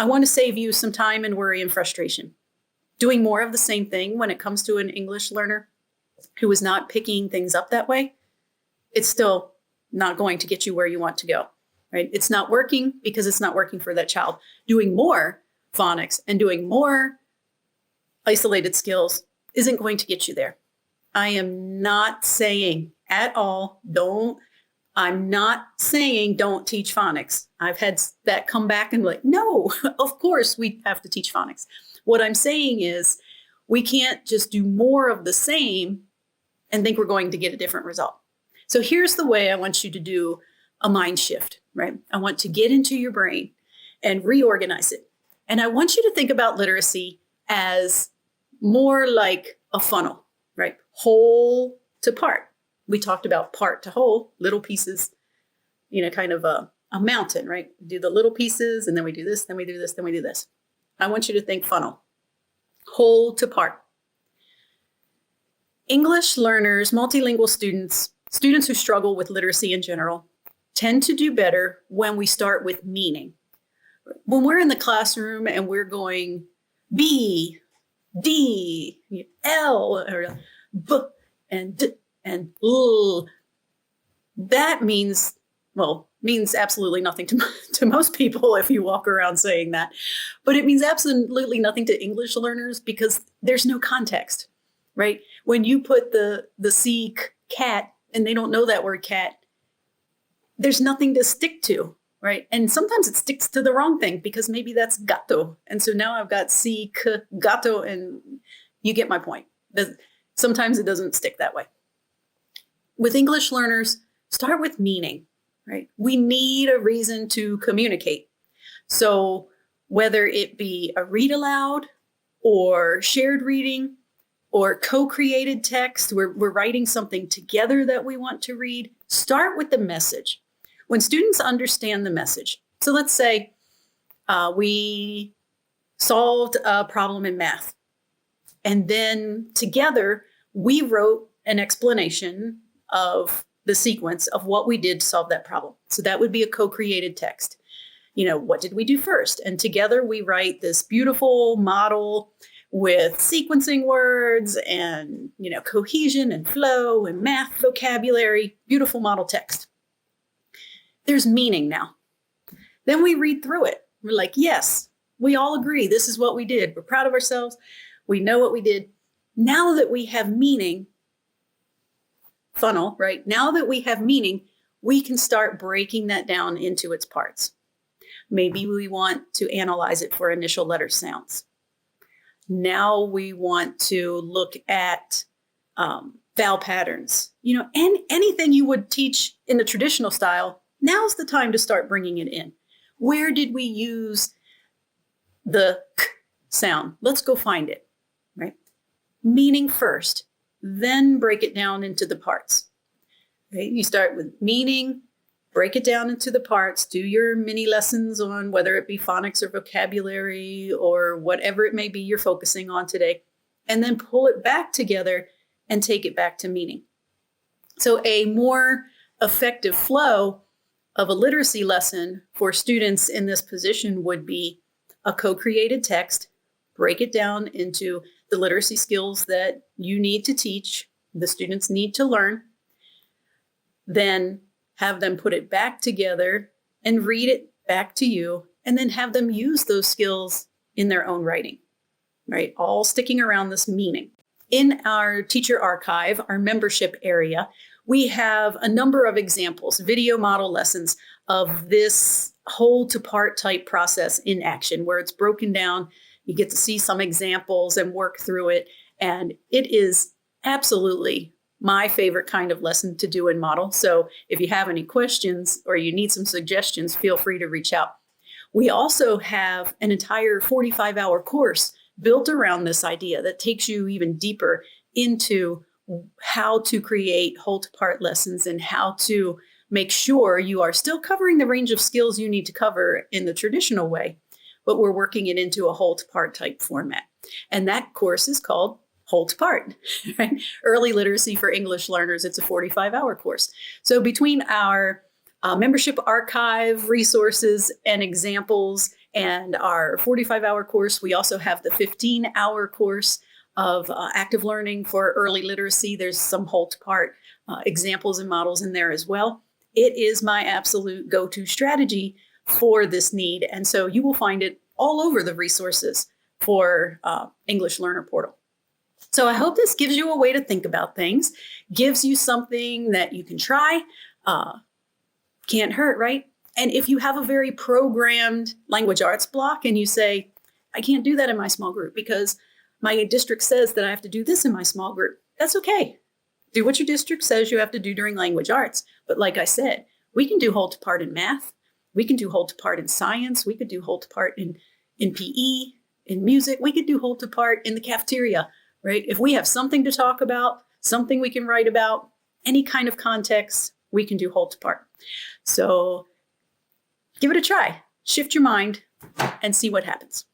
I want to save you some time and worry and frustration. Doing more of the same thing when it comes to an English learner who is not picking things up that way, it's still not going to get you where you want to go, right? It's not working because it's not working for that child. Doing more phonics and doing more isolated skills isn't going to get you there. I am not saying at all, I'm not saying don't teach phonics. I've had that come back and be like, no, of course we have to teach phonics. What I'm saying is we can't just do more of the same and think we're going to get a different result. So here's the way I want you to do a mind shift, right? I want to get into your brain and reorganize it. And I want you to think about literacy as more like a funnel, right? Whole to part. We talked about part to whole, little pieces, kind of a mountain, right? Do the little pieces and then we do this, then we do this, then we do this. I want you to think funnel, whole to part. English learners, multilingual students who struggle with literacy in general, tend to do better when we start with meaning. When we're in the classroom and we're going B, D, L, or B, and D, and L, that means absolutely nothing to most people if you walk around saying that. But it means absolutely nothing to English learners because there's no context, right? When you put the C, cat, and they don't know that word cat, there's nothing to stick to, right? And sometimes it sticks to the wrong thing because maybe that's gato. And so now I've got C, gato, and you get my point. Sometimes it doesn't stick that way. With English learners, start with meaning, right? We need a reason to communicate. So whether it be a read aloud or shared reading or co-created text, we're writing something together that we want to read, start with the message. When students understand the message, so let's say we solved a problem in math, and then together we wrote an explanation of the sequence of what we did to solve that problem. So that would be a co-created text. What did we do first? And together we write this beautiful model with sequencing words and, cohesion and flow and math vocabulary, beautiful model text. There's meaning now. Then we read through it. We're like, yes, we all agree. This is what we did. We're proud of ourselves. We know what we did. Now that we have meaning, funnel, right? Now that we have meaning, we can start breaking that down into its parts. Maybe we want to analyze it for initial letter sounds. Now we want to look at vowel patterns, and anything you would teach in the traditional style. Now's the time to start bringing it in. Where did we use the k sound? Let's go find it, right? Meaning first, then break it down into the parts. Right? You start with meaning, break it down into the parts, do your mini lessons on whether it be phonics or vocabulary or whatever it may be you're focusing on today, and then pull it back together and take it back to meaning. So a more effective flow of a literacy lesson for students in this position would be a co-created text, break it down into the literacy skills that you need to teach, the students need to learn, then have them put it back together and read it back to you, and then have them use those skills in their own writing, right? All sticking around this meaning. In our teacher archive, our membership area, we have a number of examples, video model lessons of this whole to part type process in action, where it's broken down. You get to see some examples and work through it. And it is absolutely my favorite kind of lesson to do in model. So if you have any questions or you need some suggestions, feel free to reach out. We also have an entire 45-hour course built around this idea that takes you even deeper into how to create whole to part lessons and how to make sure you are still covering the range of skills you need to cover in the traditional way, but we're working it into a whole to part type format. And that course is called Whole to Part, right? Early Literacy for English Learners. It's a 45-hour course. So between our membership archive, resources, and examples, And our 45-hour course, we also have the 15-hour course of active learning for early literacy. There's some whole to part examples and models in there as well. It is my absolute go-to strategy for this need. And so you will find it all over the resources for English Learner Portal. So I hope this gives you a way to think about things, gives you something that you can try. Can't hurt, right? And if you have a very programmed language arts block and you say, I can't do that in my small group because my district says that I have to do this in my small group, that's okay. Do what your district says you have to do during language arts. But like I said, we can do whole to part in math. We can do whole to part in science. We could do whole to part in PE, in music. We could do whole to part in the cafeteria, right? If we have something to talk about, something we can write about, any kind of context, we can do whole to part. So give it a try, shift your mind, and see what happens.